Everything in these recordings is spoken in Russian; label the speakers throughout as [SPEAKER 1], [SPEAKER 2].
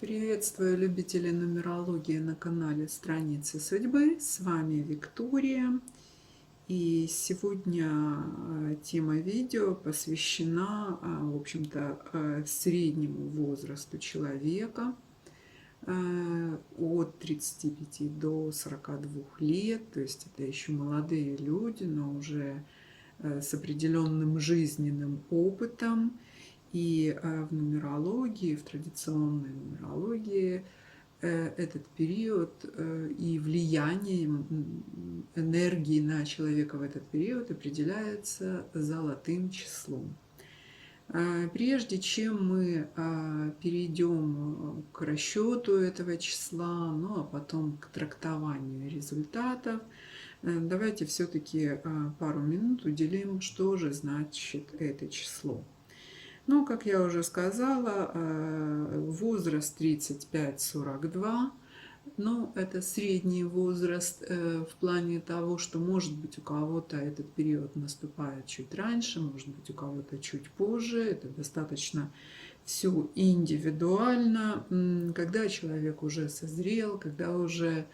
[SPEAKER 1] Приветствую любителей нумерологии на канале Страницы судьбы. С вами Виктория. И сегодня тема видео посвящена, в общем-то, среднему возрасту человека от 35 до 42 лет. То есть это еще молодые люди, но уже с определенным жизненным опытом. И в нумерологии, в традиционной нумерологии этот период и влияние энергии на человека в этот период определяется золотым числом. Прежде чем мы перейдем к расчету этого числа, ну а потом к трактованию результатов, давайте все-таки пару минут уделим, что же значит это число. Ну, как я уже сказала, возраст 35-42, но это средний возраст в плане того, что, может быть, у кого-то этот период наступает чуть раньше, может быть, у кого-то чуть позже. Это достаточно все индивидуально. Когда человек уже созрел, когда уже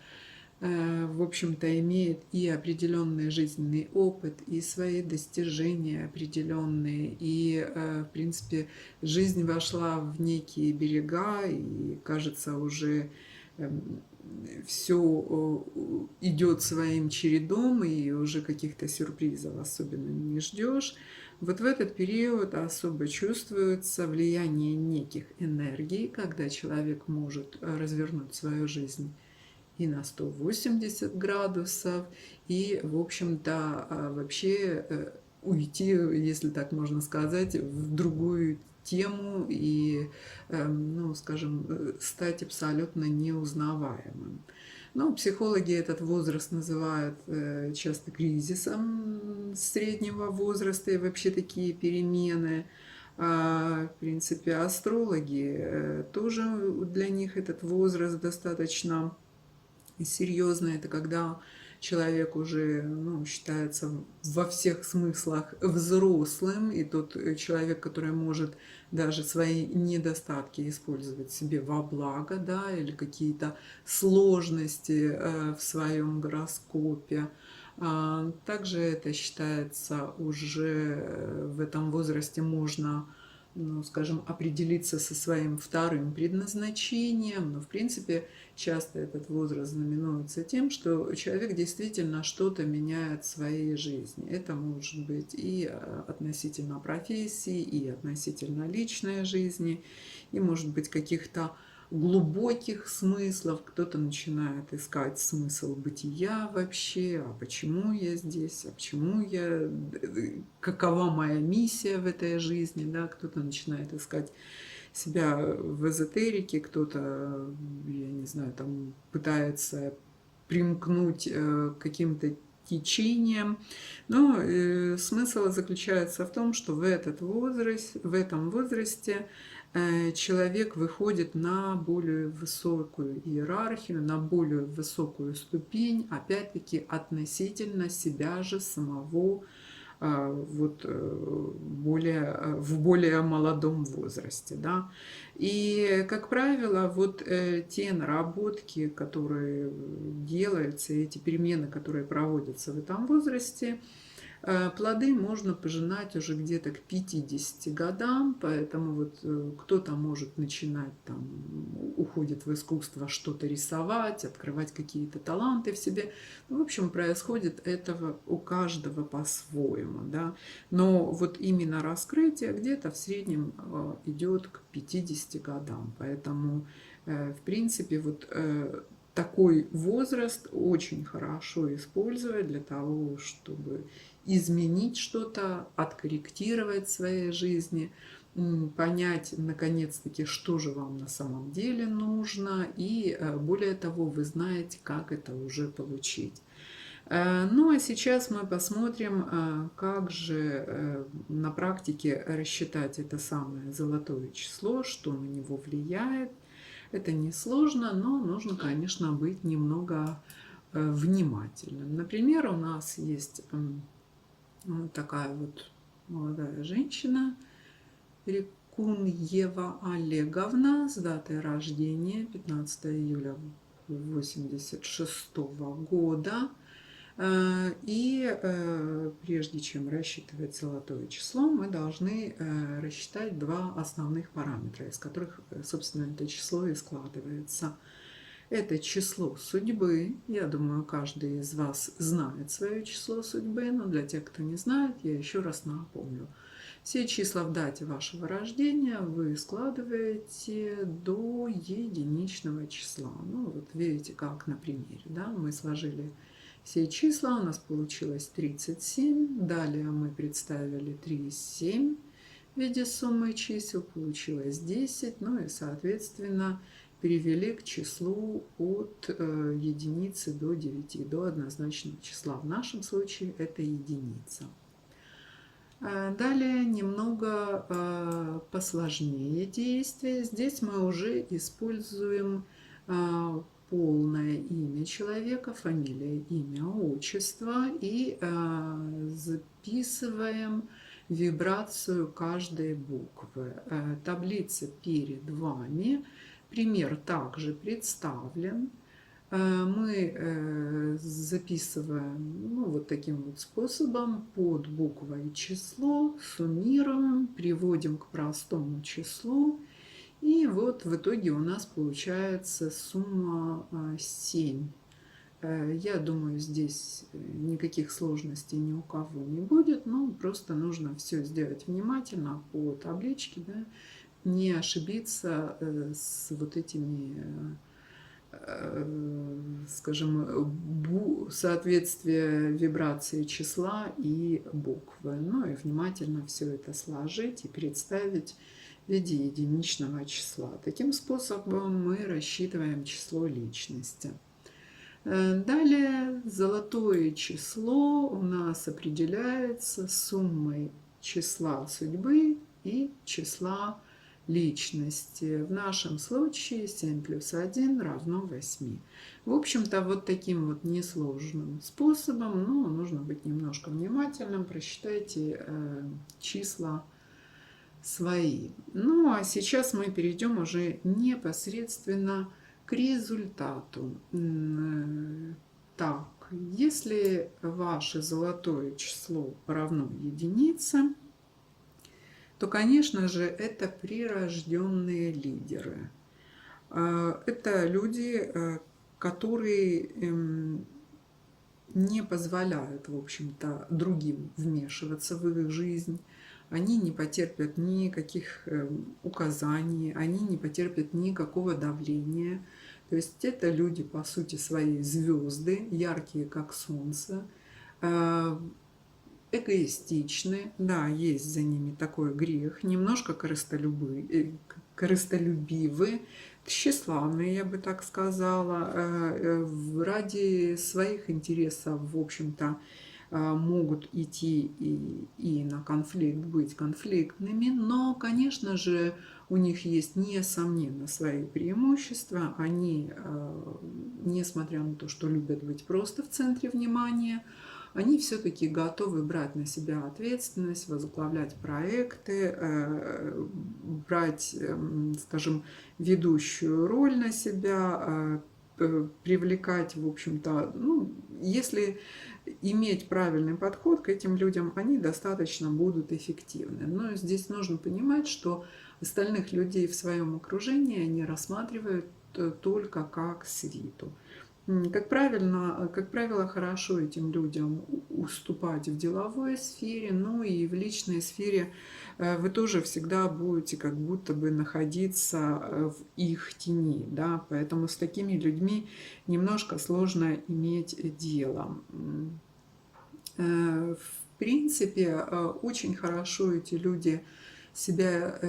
[SPEAKER 1] в общем-то, имеет и определенный жизненный опыт, и свои достижения определенные, и, в принципе, жизнь вошла в некие берега, и, кажется, уже все идет своим чередом, и уже каких-то сюрпризов особенно не ждешь. Вот в этот период особо чувствуется влияние неких энергий, когда человек может развернуть свою жизнь и на 180 градусов, и, в общем-то, вообще уйти, если так можно сказать, в другую тему и, ну, скажем, стать абсолютно неузнаваемым. Ну, психологи этот возраст называют часто кризисом среднего возраста и вообще такие перемены. В принципе, астрологи тоже для них этот возраст достаточно серьезно. Это когда человек уже, ну, считается во всех смыслах взрослым, и тот человек, который может даже свои недостатки использовать себе во благо, да, или какие-то сложности в своем гороскопе. Также это считается уже в этом возрасте можно, ну, скажем, определиться со своим вторым предназначением. Но, в принципе, часто этот возраст знаменуется тем, что человек действительно что-то меняет в своей жизни. Это может быть и относительно профессии, и относительно личной жизни, и, может быть, каких-то глубоких смыслов. Кто-то начинает искать смысл бытия вообще, а почему я здесь, а почему я, какова моя миссия в этой жизни, да, кто-то начинает искать себя в эзотерике, кто-то, я не знаю, там пытается примкнуть к каким-то течениям. Но смысл заключается в том, что в этом возрасте человек выходит на более высокую иерархию, на более высокую ступень, опять-таки относительно себя же самого, вот в более молодом возрасте, да. И, как правило, вот те наработки, которые делаются, эти перемены, которые проводятся в этом возрасте, плоды можно пожинать уже где-то к 50 годам, поэтому вот кто-то может начинать, там, уходит в искусство что-то рисовать, открывать какие-то таланты в себе. Ну, в общем, происходит этого у каждого по-своему, да. Но вот именно раскрытие где-то в среднем идет к 50 годам, поэтому, в принципе, вот такой возраст очень хорошо использовать для того, чтобы изменить что-то, откорректировать в своей жизни, понять, наконец-таки, что же вам на самом деле нужно, и более того, вы знаете, как это уже получить. Ну а сейчас мы посмотрим, как же на практике рассчитать это самое золотое число, что на него влияет. Это несложно, но нужно, конечно, быть немного внимательным. Например, у нас есть вот такая вот молодая женщина, Куньева Олеговна с датой рождения 15 июля 1986 года. И прежде чем рассчитывать золотое число, мы должны рассчитать два основных параметра, из которых, собственно, это число и складывается. Это число судьбы. Я думаю, каждый из вас знает свое число судьбы, но для тех, кто не знает, я еще раз напомню. Все числа в дате вашего рождения вы складываете до единичного числа. Ну, вот видите, как на примере. Да? Мы сложили все числа, у нас получилось 37. Далее мы представили 3 и 7 в виде суммы чисел, получилось 10. Ну и, соответственно, перевели к числу от единицы до 9, до однозначного числа. В нашем случае это единица. Далее немного посложнее действие. Здесь мы уже используем полное имя человека, фамилия, имя, отчество и записываем вибрацию каждой буквы. Таблица перед вами. Пример также представлен. Мы записываем вот таким вот способом под буквой число, суммируем, приводим к простому числу. И вот в итоге у нас получается сумма 7. Я думаю, здесь никаких сложностей ни у кого не будет, но просто нужно все сделать внимательно по табличке, да, не ошибиться с вот этими, скажем, соответствие вибрации числа и буквы. Ну и внимательно все это сложить и представить в виде единичного числа. Таким способом мы рассчитываем число личности. Далее золотое число у нас определяется суммой числа судьбы и числа личности. В нашем случае 7 плюс 1 равно 8. В общем-то, вот таким вот несложным способом, но нужно быть немножко внимательным, просчитайте числа свои. Ну, а сейчас мы перейдем уже непосредственно к результату. Так, если ваше золотое число равно единице, то, конечно же, это прирожденные лидеры. Это люди, которые не позволяют, в общем-то, другим вмешиваться в их жизнь. Они не потерпят никаких указаний, они не потерпят никакого давления. То есть это люди, по сути своей, звезды, яркие, как солнце, эгоистичны, да, есть за ними такой грех, немножко корыстолюбивы, тщеславные, я бы так сказала, ради своих интересов, в общем-то, могут идти и на конфликт, быть конфликтными, но, конечно же, у них есть, несомненно, свои преимущества. Они, несмотря на то, что любят быть просто в центре внимания, они все-таки готовы брать на себя ответственность, возглавлять проекты, брать, скажем, ведущую роль на себя, привлекать, в общем-то, ну, если иметь правильный подход к этим людям, они достаточно будут эффективны. Но здесь нужно понимать, что остальных людей в своем окружении они рассматривают только как свиту. Как правило, хорошо этим людям уступать в деловой сфере, но и в личной сфере вы тоже всегда будете как будто бы находиться в их тени, да, поэтому с такими людьми немножко сложно иметь дело. В принципе, очень хорошо эти люди себя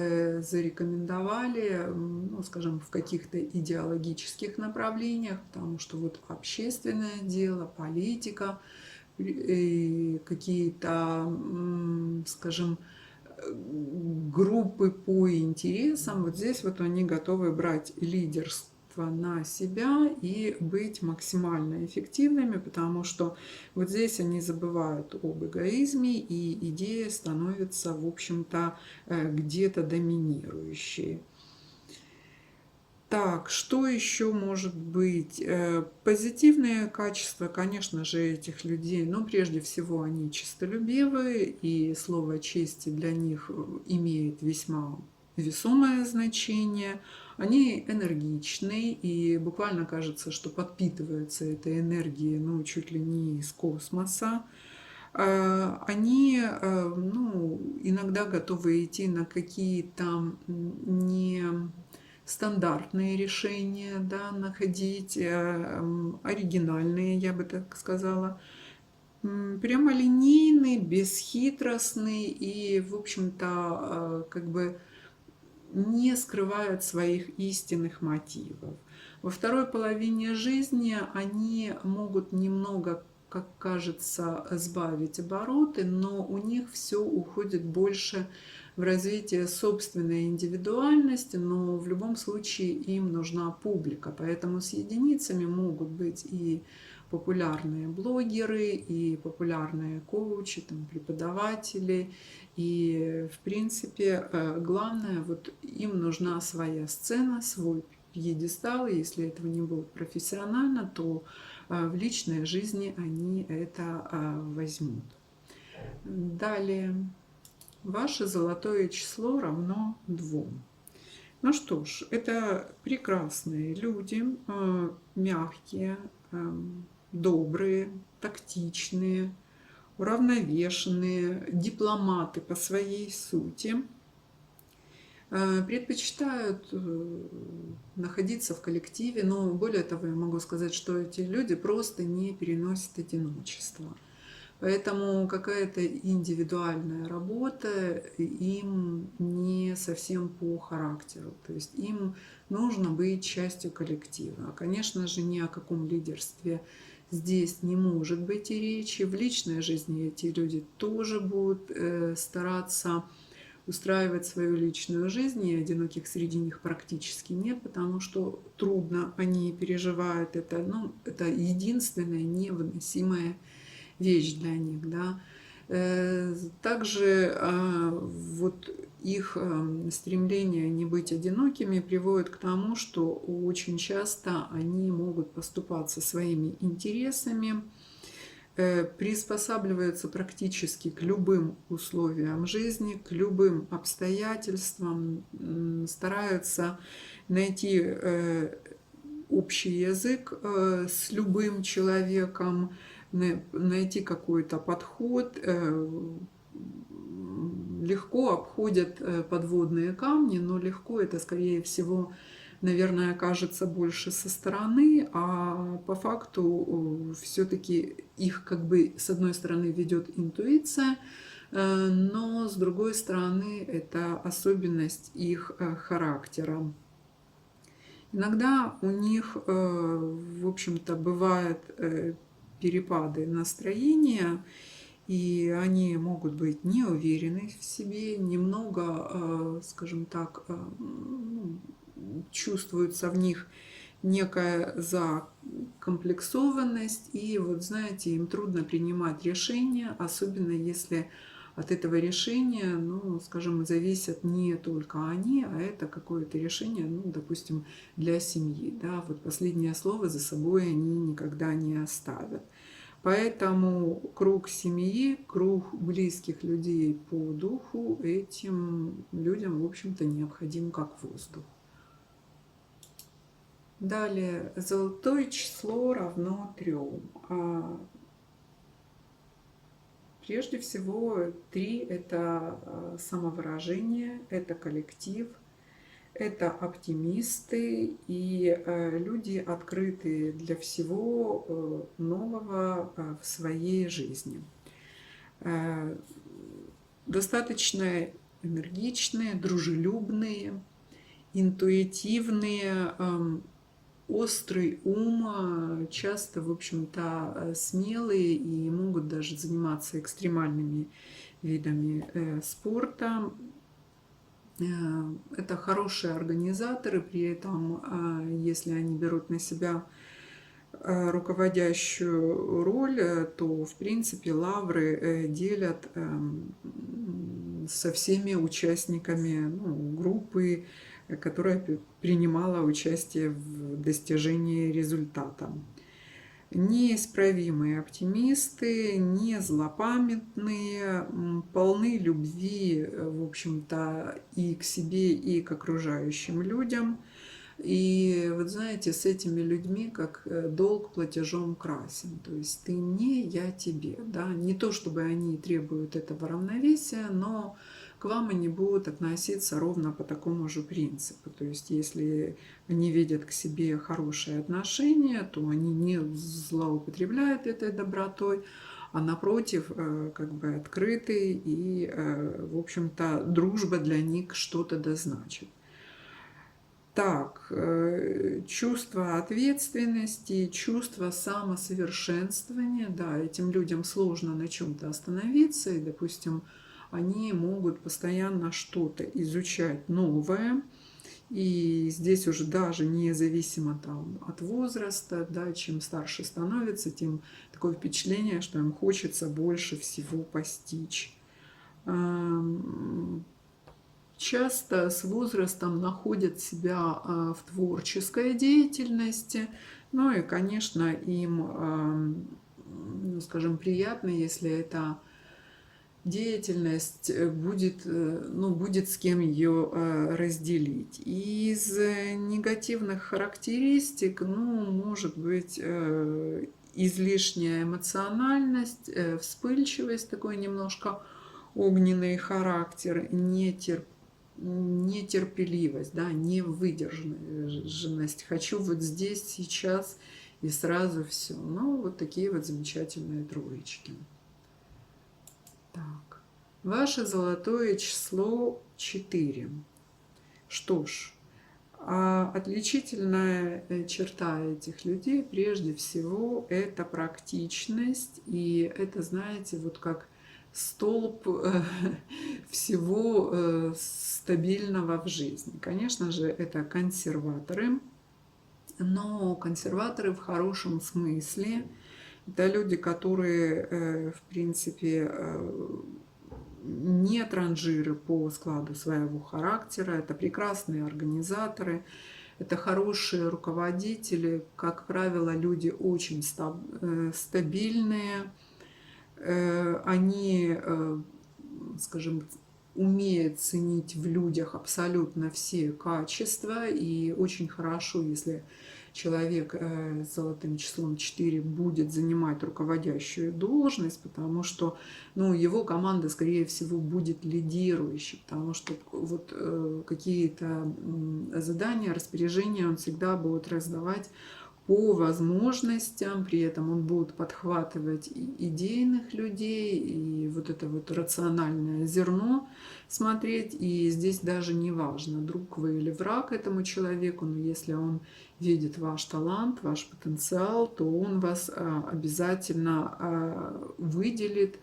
[SPEAKER 1] зарекомендовали, ну, скажем, в каких-то идеологических направлениях, потому что вот общественное дело, политика, какие-то, скажем, группы по интересам, вот здесь вот они готовы брать на себя и быть максимально эффективными, потому что вот здесь они забывают об эгоизме, и идея становится, в общем-то, где-то доминирующей. Так, что еще может быть? Позитивные качества, конечно же, этих людей, но прежде всего они честолюбивые, и слово чести для них имеет весьма весомое значение. Они энергичны, и буквально кажется, что подпитываются этой энергией, ну, чуть ли не из космоса. Они, ну, иногда готовы идти на какие-то не стандартные решения, да, находить, оригинальные, я бы так сказала, прямолинейный, бесхитростный и, в общем-то, как бы не скрывают своих истинных мотивов. Во второй половине жизни они могут немного, как кажется, сбавить обороты, но у них все уходит больше в развитие собственной индивидуальности, но в любом случае им нужна публика. Поэтому с единицами могут быть и популярные блогеры, и популярные коучи, там, преподаватели. И, в принципе, главное, вот им нужна своя сцена, свой пьедестал. Если этого не будет профессионально, то в личной жизни они это возьмут. Далее. Ваше золотое число равно 2. Ну что ж, это прекрасные люди, мягкие, добрые, тактичные, уравновешенные, дипломаты по своей сути, предпочитают находиться в коллективе, но более того, я могу сказать, что эти люди просто не переносят одиночество. Поэтому какая-то индивидуальная работа им не совсем по характеру. То есть им нужно быть частью коллектива. Конечно же, ни о каком лидерстве здесь не может быть и речи. В личной жизни эти люди тоже будут стараться устраивать свою личную жизнь, и одиноких среди них практически нет, потому что трудно они переживают это. Ну, это единственная невыносимая вещь для них, да. Также вот их стремление не быть одинокими приводит к тому, что очень часто они могут поступаться своими интересами, приспосабливаются практически к любым условиям жизни, к любым обстоятельствам, стараются найти общий язык с любым человеком, найти какой-то подход, легко обходят подводные камни, но легко это, скорее всего, наверное, кажется больше со стороны, а по факту все-таки их как бы с одной стороны ведет интуиция, но с другой стороны это особенность их характера. Иногда у них, в общем-то, бывают перепады настроения, и они могут быть не уверены в себе, немного, скажем так, чувствуется в них некая закомплексованность, и вот знаете, им трудно принимать решения, особенно если от этого решения, ну, скажем, зависят не только они, а это какое-то решение, ну, допустим, для семьи, да, вот последнее слово за собой они никогда не оставят. Поэтому круг семьи, круг близких людей по духу этим людям, в общем-то, необходим как воздух. Далее, золотое число равно 3. Прежде всего, 3 – это самовыражение, это коллектив, это оптимисты и люди, открытые для всего нового в своей жизни. Достаточно энергичные, дружелюбные, интуитивные, острый ум, часто, в общем-то, смелые и могут даже заниматься экстремальными видами спорта. Это хорошие организаторы, при этом, если они берут на себя руководящую роль, то, в принципе, лавры делят со всеми участниками, ну, группы, которая принимала участие в достижении результата. Неисправимые оптимисты, не злопамятные, полны любви, в общем-то, и к себе, и к окружающим людям. И вот знаете, с этими людьми как долг платежом красен. То есть ты мне, я тебе. Да? Не то, чтобы они требуют этого равновесия, но к вам они будут относиться ровно по такому же принципу. То есть если они видят к себе хорошие отношения, то они не злоупотребляют этой добротой, а напротив, как бы открыты, и, в общем-то, дружба для них что-то да значит. Так, чувство ответственности, чувство самосовершенствования, да, этим людям сложно на чем-то остановиться, и, допустим, они могут постоянно что-то изучать новое, и здесь уже даже независимо там от возраста, да, чем старше становится, тем такое впечатление, что им хочется больше всего постичь. Часто с возрастом находят себя в творческой деятельности. Ну и, конечно, им, ну, скажем, приятно, если эта деятельность будет, ну, будет с кем ее разделить. Из негативных характеристик, ну, может быть, излишняя эмоциональность, вспыльчивость, такой немножко огненный характер, нетерпеливость, да, невыдержанность. Хочу вот здесь, сейчас и сразу все. Ну, вот такие вот замечательные троечки. Так. Ваше золотое число 4. Что ж, отличительная черта этих людей, прежде всего, это практичность. И это, знаете, вот как столб всего стабильного в жизни. Конечно же, это консерваторы, но консерваторы в хорошем смысле. Это люди, которые, в принципе, не транжиры по складу своего характера, это прекрасные организаторы, это хорошие руководители, как правило, люди очень стабильные, они, скажем, умеют ценить в людях абсолютно все качества, и очень хорошо, если человек с золотым числом 4 будет занимать руководящую должность, потому что, ну, его команда, скорее всего, будет лидирующей, потому что вот какие-то задания, распоряжения он всегда будет раздавать по возможностям, при этом он будет подхватывать идейных людей, и вот это вот рациональное зерно смотреть. И здесь даже не важно, друг вы или враг этому человеку, но если он видит ваш талант, ваш потенциал, то он вас обязательно выделит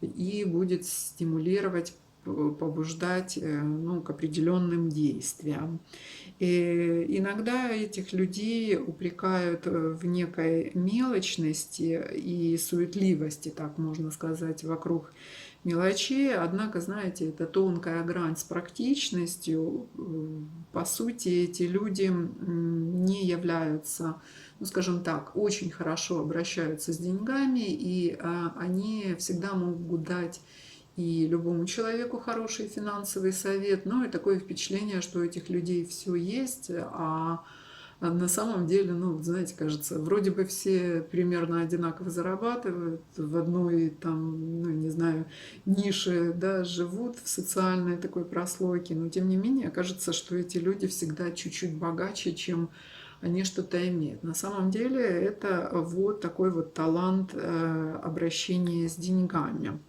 [SPEAKER 1] и будет стимулировать, побуждать, ну, к определенным действиям. И иногда этих людей упрекают в некой мелочности и суетливости, так можно сказать, вокруг мелочей. Однако, знаете, это тонкая грань с практичностью. По сути, эти люди не являются, ну, скажем так, очень хорошо обращаются с деньгами, и они всегда могут дать и любому человеку хороший финансовый совет, но и такое впечатление, что у этих людей все есть, а на самом деле, ну, знаете, кажется, вроде бы все примерно одинаково зарабатывают, в одной там, ну, не знаю, нише, да, живут в социальной такой прослойке, но тем не менее, кажется, что эти люди всегда чуть-чуть богаче, чем они что-то имеют. На самом деле это вот такой вот талант обращения с деньгами.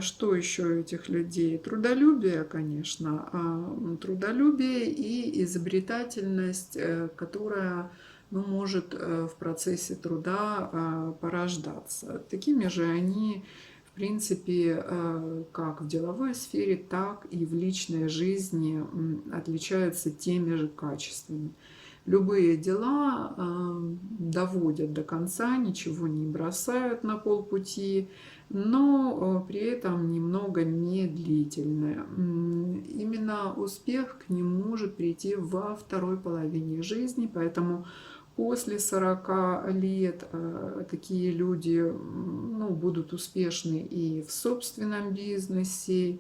[SPEAKER 1] Что еще у этих людей? Трудолюбие, конечно. Трудолюбие и изобретательность, которая, ну, может в процессе труда порождаться. Такими же они, в в принципе, как в деловой сфере, так и в личной жизни отличаются теми же качествами. Любые дела доводят до конца, ничего не бросают на полпути, но при этом немного медлительны. Именно успех к ним может прийти во второй половине жизни, поэтому после 40 лет такие люди ну, будут успешны и в собственном бизнесе,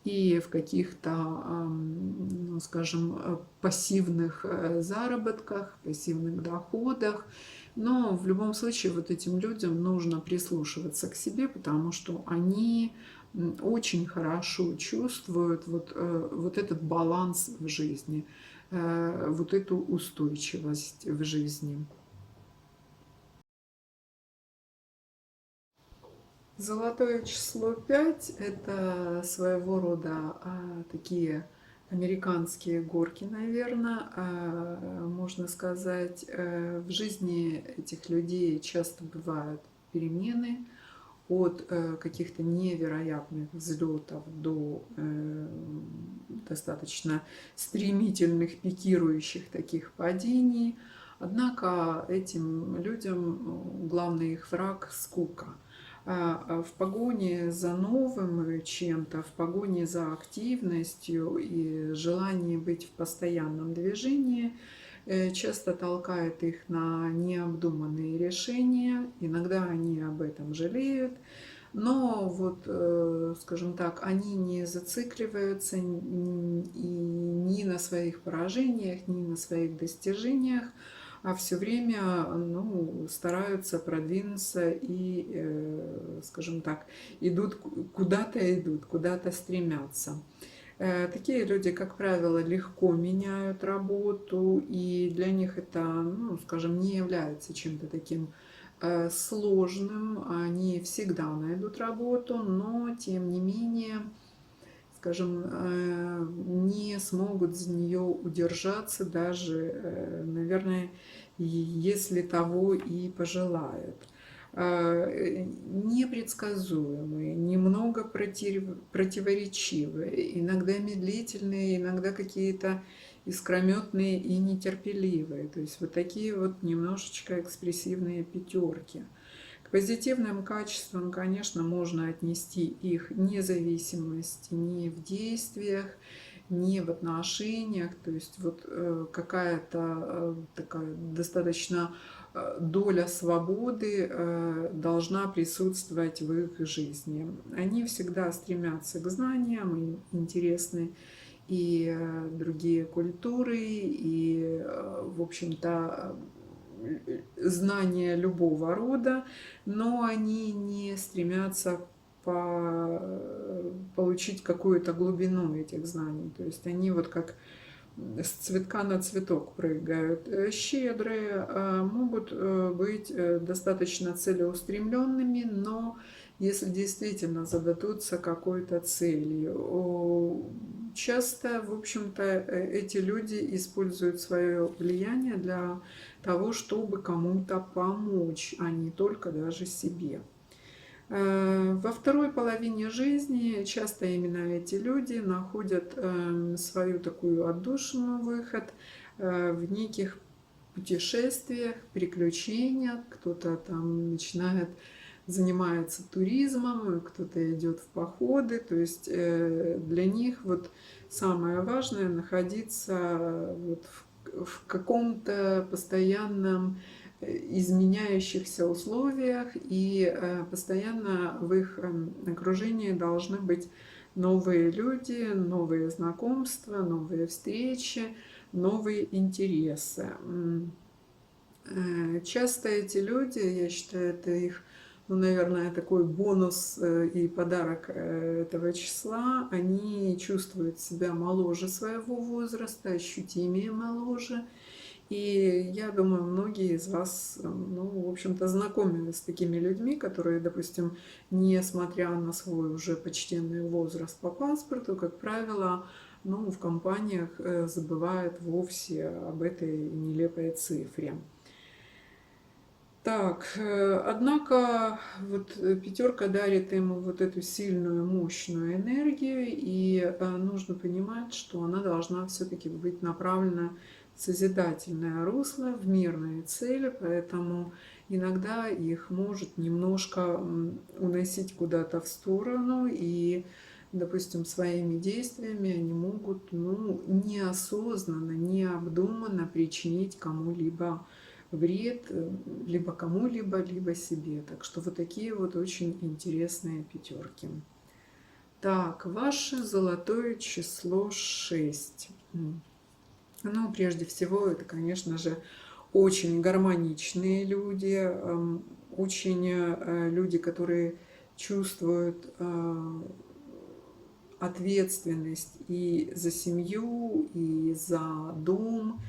[SPEAKER 1] и в каких-то, ну, скажем, пассивных заработках, пассивных доходах. Но в любом случае вот этим людям нужно прислушиваться к себе, потому что они очень хорошо чувствуют вот этот баланс в жизни, вот эту устойчивость в жизни. Золотое число 5 – это своего рода такие американские горки, наверное, можно сказать. В жизни этих людей часто бывают перемены от каких-то невероятных взлетов до достаточно стремительных, пикирующих таких падений. Однако этим людям главный их враг – скука. В погоне за новым чем-то, в погоне за активностью и желание быть в постоянном движении часто толкает их на необдуманные решения. Иногда они об этом жалеют. Но вот, скажем так, они не зацикливаются ни на своих поражениях, ни на своих достижениях, а все время ну, стараются продвинуться и, скажем так, идут, куда-то стремятся. Такие люди, как правило, легко меняют работу, и для них это, ну, скажем, не является чем-то таким сложным. Они всегда найдут работу, но, тем не менее, скажем, не смогут за нее удержаться даже, наверное, если того и пожелают. Непредсказуемые, немного противоречивые, иногда медлительные, иногда какие-то искрометные и нетерпеливые. То есть вот такие вот немножечко экспрессивные пятерки. К позитивным качествам, конечно, можно отнести их независимость ни в действиях, ни в отношениях. То есть вот какая-то такая достаточно доля свободы должна присутствовать в их жизни. Они всегда стремятся к знаниям, им интересны и другие культуры, и, в общем-то, знания любого рода, но они не стремятся получить какую-то глубину этих знаний. То есть они вот как с цветка на цветок прыгают. Щедрые, могут быть достаточно целеустремленными, но если действительно зададутся какой-то целью. Часто, в общем-то, эти люди используют свое влияние для того, чтобы кому-то помочь, а не только даже себе. Во второй половине жизни часто именно эти люди находят свою такую отдушину, выход в неких путешествиях, приключениях. Кто-то там начинает занимается туризмом, кто-то идет в походы. То есть для них вот самое важное находиться вот в каком-то постоянном изменяющихся условиях, и постоянно в их окружении должны быть новые люди, новые знакомства, новые встречи, новые интересы. Часто эти люди, я считаю, это их, ну, наверное, такой бонус и подарок этого числа, они чувствуют себя моложе своего возраста, ощутимее моложе. И я думаю, многие из вас, ну, в общем-то, знакомы с такими людьми, которые, допустим, несмотря на свой уже почтенный возраст по паспорту, как правило, ну, в компаниях забывают вовсе об этой нелепой цифре. Так, однако вот пятерка дарит ему вот эту сильную, мощную энергию, и нужно понимать, что она должна все-таки быть направлена в созидательное русло, в мирные цели, поэтому иногда их может немножко уносить куда-то в сторону, и, допустим, своими действиями они могут, ну, неосознанно, необдуманно причинить кому-либо вред, либо кому-либо, либо себе. Так что вот такие вот очень интересные пятерки. Так, ваше золотое число 6. Ну, прежде всего, это, конечно же, очень гармоничные люди, очень люди, которые чувствуют ответственность и за семью, и за дом,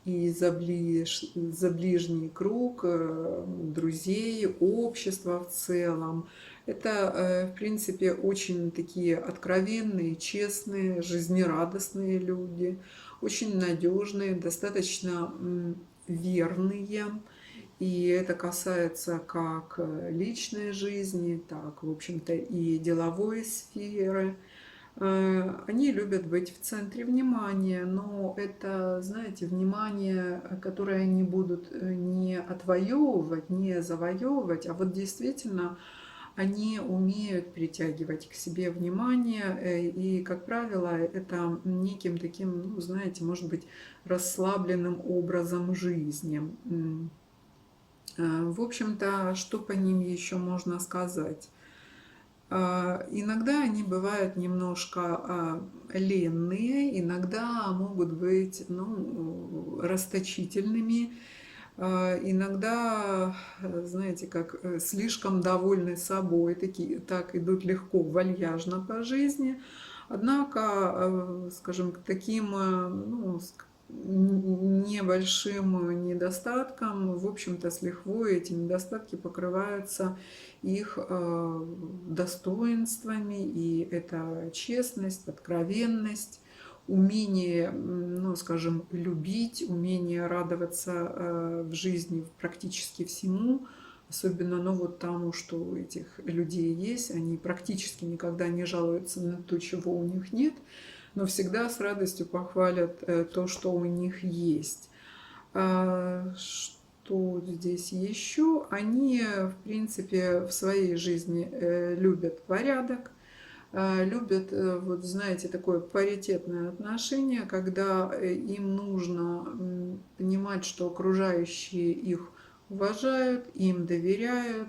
[SPEAKER 1] и за ближний круг друзей, общества в целом. Это, в принципе, очень такие откровенные, честные, жизнерадостные люди, очень надежные, достаточно верные. И это касается как личной жизни, так, в общем-то, и деловой сферы. Они любят быть в центре внимания, но это, знаете, внимание, которое они будут не отвоевывать, не завоевывать, а вот действительно они умеют притягивать к себе внимание, и, как правило, это неким таким, ну, знаете, может быть, расслабленным образом жизни. В общем-то, что по ним еще можно сказать? Иногда они бывают немножко ленные, иногда могут быть, ну, расточительными, иногда, знаете, как слишком довольны собой, такие, так идут легко, вальяжно по жизни. Однако, скажем, к таким, ну, небольшим недостаткам, в общем-то, с лихвой эти недостатки покрываются их достоинствами, и это честность, откровенность, умение, ну, скажем, любить, умение радоваться в жизни практически всему, особенно, ну, вот тому, что у этих людей есть, они практически никогда не жалуются на то, чего у них нет, но всегда с радостью похвалят то, что у них есть. Что здесь еще? Они, в принципе, в своей жизни любят порядок, любят, вот знаете, такое паритетное отношение, когда им нужно понимать, что окружающие их уважают, им доверяют.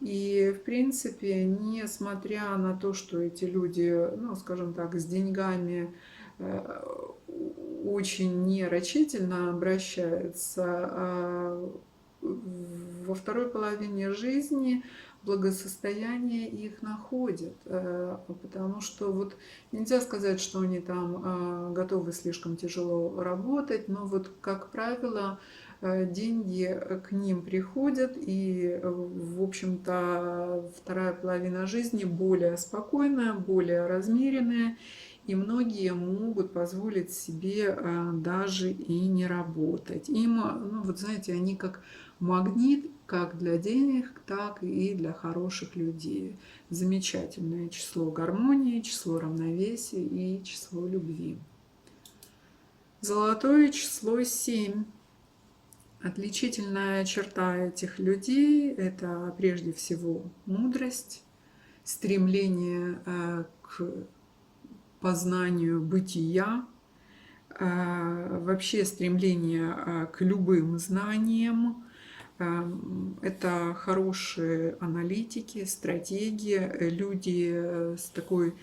[SPEAKER 1] И, в принципе, несмотря на то, что эти люди, ну, скажем так, с деньгами очень нерачительно обращаются, во второй половине жизни благосостояние их находит, потому что вот нельзя сказать, что они там готовы слишком тяжело работать, но вот, как правило, деньги к ним приходят, и, в общем-то, вторая половина жизни более спокойная, более размеренная, и многие могут позволить себе даже и не работать. Им, ну вот знаете, они как магнит как для денег, так и для хороших людей. Замечательное число гармонии, число равновесия и число любви. Золотое число 7. Отличительная черта этих людей – это прежде всего мудрость, стремление к познанию бытия, вообще стремление к любым знаниям. Это хорошие аналитики, стратеги, люди с такой,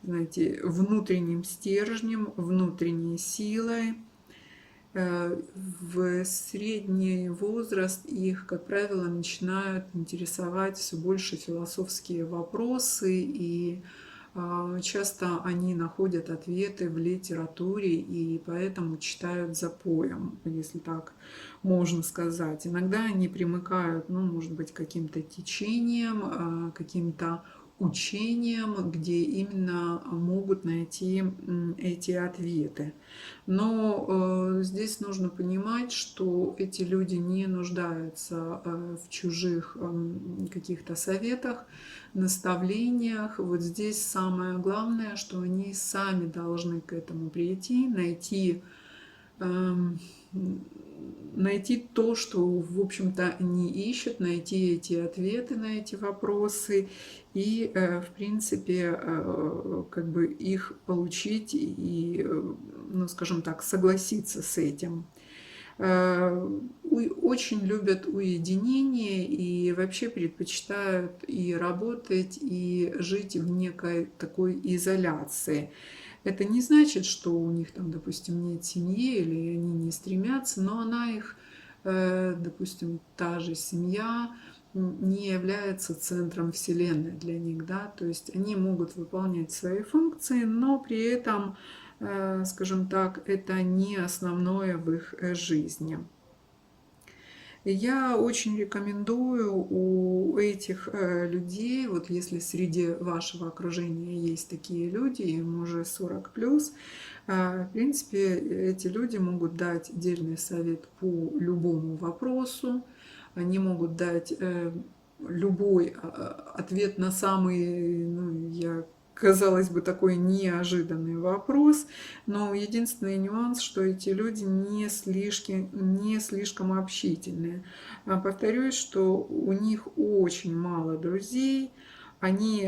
[SPEAKER 1] знаете, внутренним стержнем, внутренней силой. В средний возраст их, как правило, начинают интересовать все больше философские вопросы, и часто они находят ответы в литературе, и поэтому читают запоем, если так можно сказать. Иногда они примыкают, ну, может быть, к каким-то течениям, каким-то учениям, где именно могут найти эти ответы. Но здесь нужно понимать, что эти люди не нуждаются в чужих каких-то советах, наставлениях. Вот здесь самое главное, что они сами должны к этому прийти, эм, найти то, что, в общем-то, они ищут, найти эти ответы на эти вопросы и, в принципе, как бы их получить и, ну, скажем так, согласиться с этим. Очень любят уединение и вообще предпочитают и работать, и жить в некой такой изоляции. Это не значит, что у них там, допустим, нет семьи или они не стремятся, но она их, допустим, та же семья не является центром Вселенной для них, да, то есть они могут выполнять свои функции, но при этом, скажем так, это не основное в их жизни. Я очень рекомендую у этих людей, вот если среди вашего окружения есть такие люди, им уже 40 плюс, в принципе, эти люди могут дать дельный совет по любому вопросу, они могут дать любой ответ на самый, ну, казалось бы, такой неожиданный вопрос, но единственный нюанс, что эти люди не слишком общительные. Повторюсь, что у них очень мало друзей, они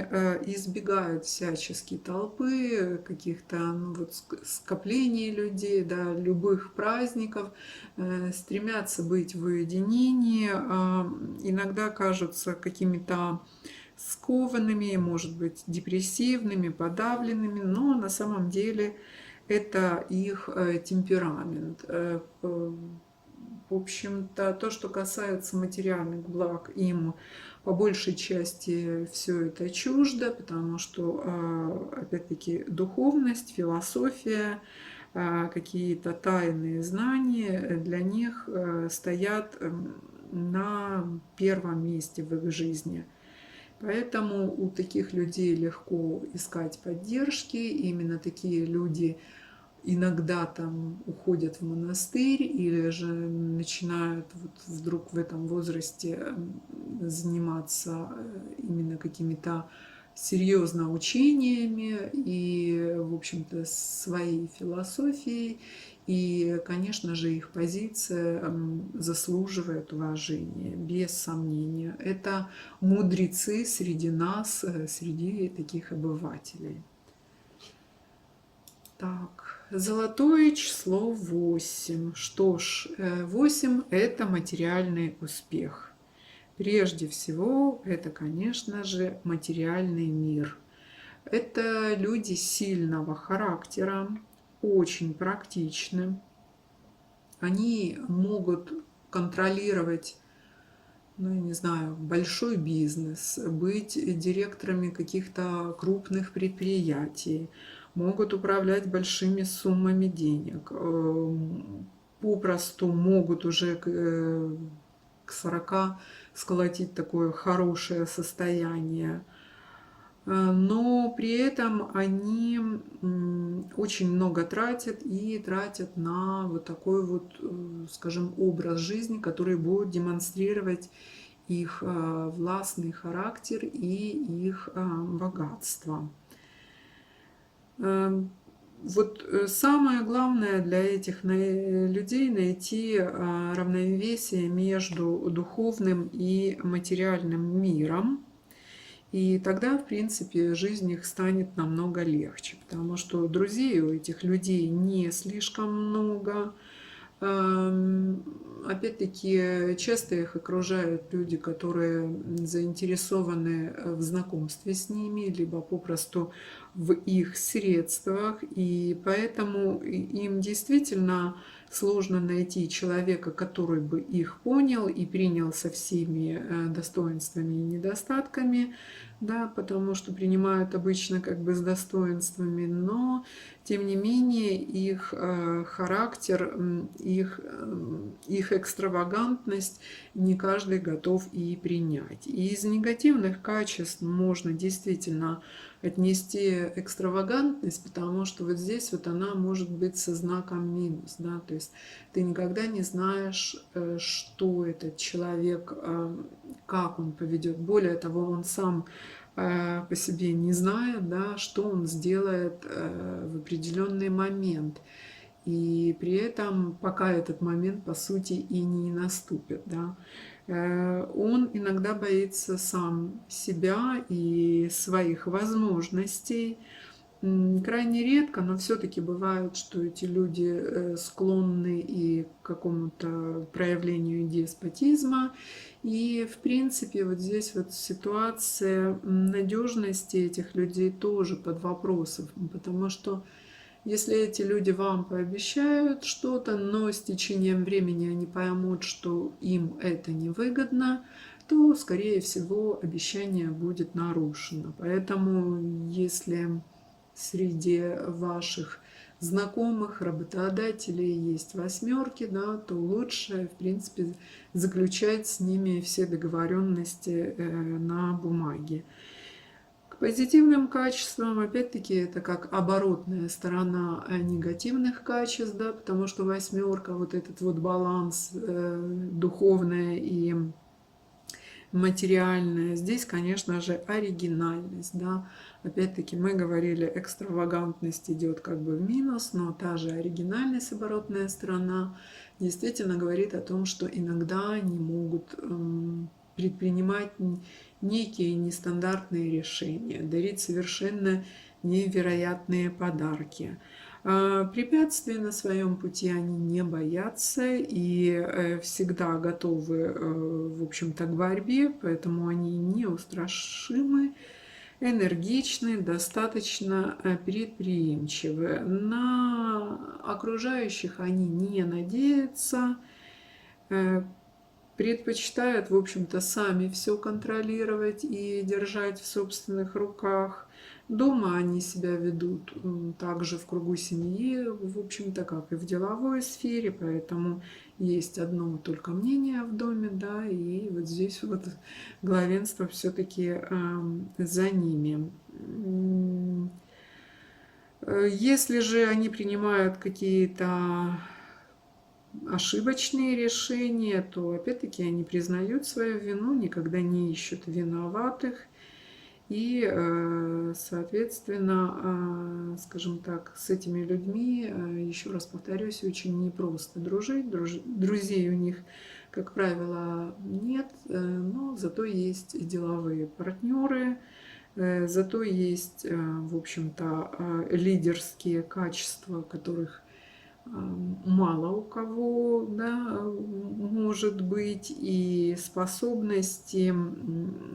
[SPEAKER 1] избегают всячески толпы, каких-то ну, вот, скоплений людей, да, любых праздников, стремятся быть в уединении, иногда кажутся какими-то скованными, может быть, депрессивными, подавленными, но на самом деле это их темперамент. В общем-то, то, что касается материальных благ, им по большей части все это чуждо, потому что, опять-таки, духовность, философия, какие-то тайные знания для них стоят на первом месте в их жизни. Поэтому у таких людей легко искать поддержки. Именно такие люди иногда там уходят в монастырь или же начинают вот вдруг в этом возрасте заниматься именно какими-то серьезно учениями и, в общем-то, своей философией. И, конечно же, их позиция заслуживает уважения, без сомнения. Это мудрецы среди нас, среди таких обывателей. Так, золотое число 8. Что ж, 8 – это материальный успех. Прежде всего, это, конечно же, материальный мир. Это люди сильного характера, очень практичны. Они могут контролировать, ну, я не знаю, большой бизнес, быть директорами каких-то крупных предприятий, могут управлять большими суммами денег, попросту могут уже к 40 сколотить такое хорошее состояние. Но при этом они очень много тратят и тратят на вот такой вот, скажем, образ жизни, который будет демонстрировать их властный характер и их богатство. Вот самое главное для этих людей найти равновесие между духовным и материальным миром. И тогда, в принципе, жизнь их станет намного легче, потому что друзей у этих людей не слишком много. Опять-таки, часто их окружают люди, которые заинтересованы в знакомстве с ними, либо попросту в их средствах, и поэтому им действительно сложно найти человека, который бы их понял и принял со всеми достоинствами и недостатками. да, потому что принимают обычно как бы с достоинствами, но тем не менее их характер, их экстравагантность не каждый готов и принять. И из негативных качеств можно действительно отнести экстравагантность, потому что вот здесь вот она может быть со знаком минус, да, то есть ты никогда не знаешь, что этот человек, как он поведет. Более того, он сам по себе не знает, да, что он сделает в определенный момент. И при этом, пока этот момент, по сути, и не наступит, да, он иногда боится сам себя и своих возможностей. Крайне редко, но все-таки бывает, что эти люди склонны и к какому-то проявлению деспотизма. И, в принципе, вот здесь вот ситуация надежности этих людей тоже под вопросом, потому что если эти люди вам пообещают что-то, но с течением времени они поймут, что им это невыгодно, то, скорее всего, обещание будет нарушено. Поэтому, если среди ваших знакомых, работодателей есть восьмерки, да, то лучше, в принципе, заключать с ними все договоренности на бумаге. К позитивным качествам, опять-таки, это как оборотная сторона негативных качеств, да, потому что восьмерка, вот этот вот баланс духовное и материальное. Здесь, конечно же, оригинальность, да. Опять-таки мы говорили, экстравагантность идет как бы в минус, но та же оригинальность, оборотная сторона, действительно говорит о том, что иногда они могут предпринимать некие нестандартные решения, дарить совершенно невероятные подарки. Препятствий на своем пути они не боятся и всегда готовы, в общем-то, к борьбе, поэтому они неустрашимы, энергичны, достаточно предприимчивы. На окружающих они не надеются, предпочитают, в общем-то, сами все контролировать и держать в собственных руках. Дома они себя ведут также в кругу семьи, в общем-то, как и в деловой сфере, поэтому есть одно только мнение в доме, да, и вот здесь вот главенство все-таки за ними. Если же они принимают какие-то ошибочные решения, то опять-таки они признают свою вину, никогда не ищут виноватых. И, соответственно, скажем так, с этими людьми, еще раз повторюсь, очень непросто дружить. Друзей у них, как правило, нет, но зато есть деловые партнеры, зато есть, в общем-то, лидерские качества, которых мало у кого, да, может быть, и способности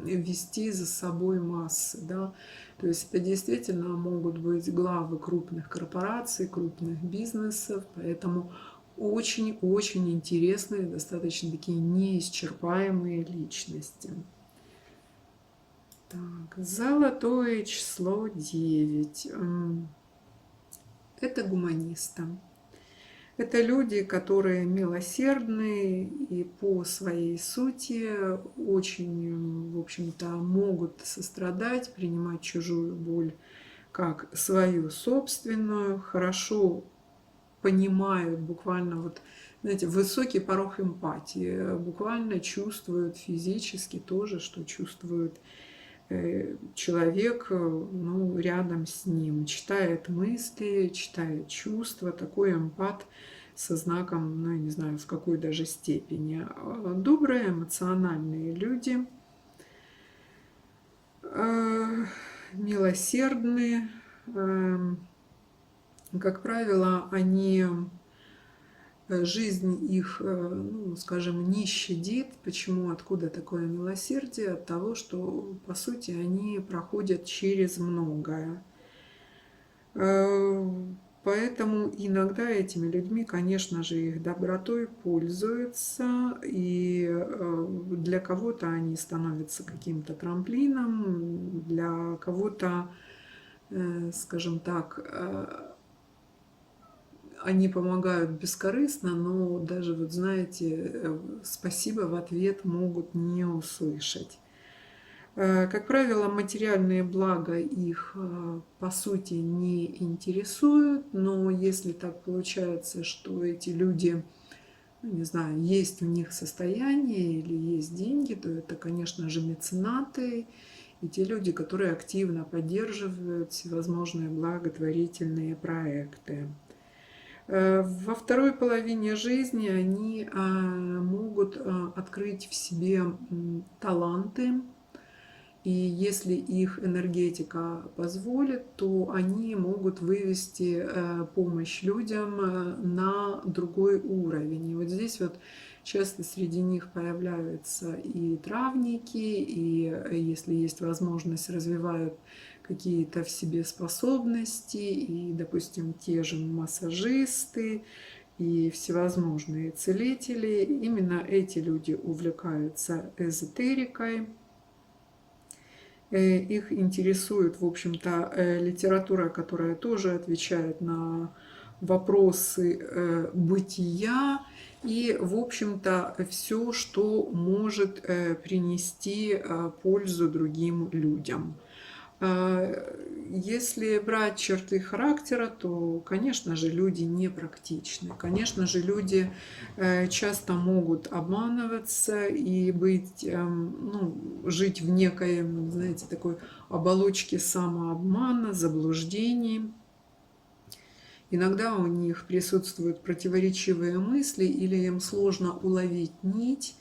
[SPEAKER 1] вести за собой массы, да. То есть это действительно могут быть главы крупных корпораций, крупных бизнесов, поэтому очень-очень интересные, достаточно такие неисчерпаемые личности. Так, золотое число 9. Это гуманисты. Это люди, которые милосердны и по своей сути очень, в общем-то, могут сострадать, принимать чужую боль как свою собственную, хорошо понимают буквально вот, знаете, высокий порог эмпатии, буквально чувствуют физически тоже, что чувствует человек, ну, рядом с ним, читает мысли, читает чувства, такой эмпат со знаком, ну, я не знаю, в какой даже степени. Добрые, эмоциональные люди, милосердные. Как правило, они жизнь их, ну, скажем, не щадит. Почему, откуда такое милосердие? От того, что, по сути, они проходят через многое. Поэтому иногда этими людьми, конечно же, их добротой пользуются, и для кого-то они становятся каким-то трамплином, для кого-то, скажем так, они помогают бескорыстно, но даже, вот знаете, спасибо в ответ могут не услышать. Как правило, материальные блага их, по сути, не интересуют, но если так получается, что эти люди, ну, не знаю, есть у них состояние или есть деньги, то это, конечно же, меценаты и те люди, которые активно поддерживают всевозможные благотворительные проекты. Во второй половине жизни они могут открыть в себе таланты, и если их энергетика позволит, то они могут вывести помощь людям на другой уровень. И вот здесь вот часто среди них появляются и травники, и если есть возможность, развивают какие-то в себе способности, и, допустим, те же массажисты, и всевозможные целители. Именно эти люди увлекаются эзотерикой. Их интересует, в общем-то, литература, которая тоже отвечает на вопросы бытия и, в общем-то, все, что может принести пользу другим людям. Если брать черты характера, то, конечно же, люди непрактичны. Конечно же, люди часто могут обманываться и быть, ну, жить в некой, знаете, такой оболочке самообмана, заблуждений. Иногда у них присутствуют противоречивые мысли, или им сложно уловить нить,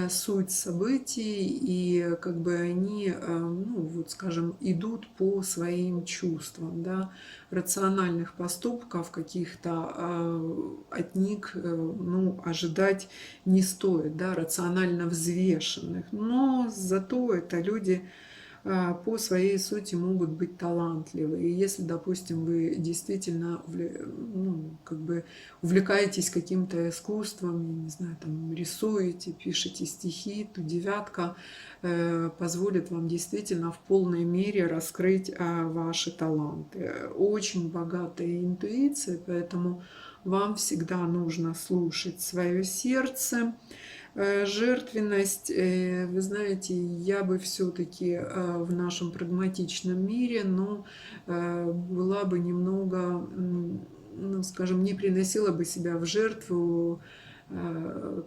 [SPEAKER 1] суть событий, и как бы они, ну, вот скажем, идут по своим чувствам, да, рациональных поступков каких-то от них, ну, ожидать не стоит, да, рационально взвешенных, но зато это люди по своей сути могут быть талантливы. И если, допустим, вы действительно, ну, как бы увлекаетесь каким-то искусством, я не знаю, там рисуете, пишете стихи, то девятка позволит вам действительно в полной мере раскрыть ваши таланты. Очень богатая интуиция, поэтому вам всегда нужно слушать свое сердце. Жертвенность, вы знаете, я бы все-таки в нашем прагматичном мире, но была бы немного, ну, скажем, не приносила бы себя в жертву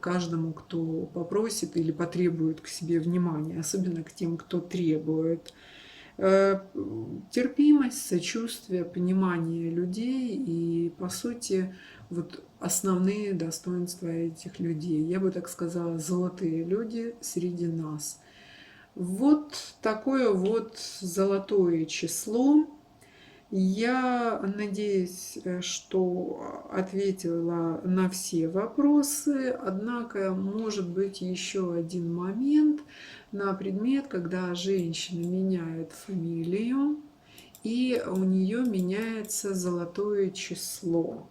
[SPEAKER 1] каждому, кто попросит или потребует к себе внимания, особенно к тем, кто требует. Терпимость, сочувствие, понимание людей и, по сути, вот основные достоинства этих людей. Я бы так сказала, золотые люди среди нас. Вот такое вот золотое число. Я надеюсь, что ответила на все вопросы, однако может быть еще один момент на предмет, когда женщина меняет фамилию и у нее меняется золотое число.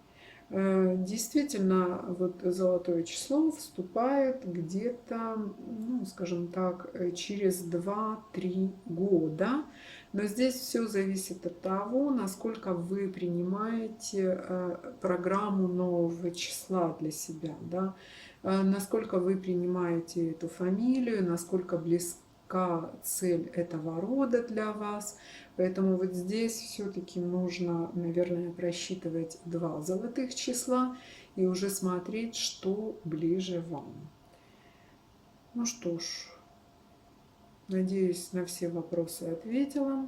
[SPEAKER 1] Действительно, вот золотое число вступает где-то, ну, скажем так, через 2-3 года. Но здесь все зависит от того, насколько вы принимаете программу нового числа для себя, да? Насколько вы принимаете эту фамилию, насколько близка цель этого рода для вас. Поэтому вот здесь все-таки нужно, наверное, просчитывать два золотых числа и уже смотреть, что ближе вам. Ну что ж, надеюсь, на все вопросы ответила.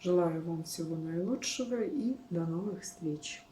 [SPEAKER 1] Желаю вам всего наилучшего и до новых встреч.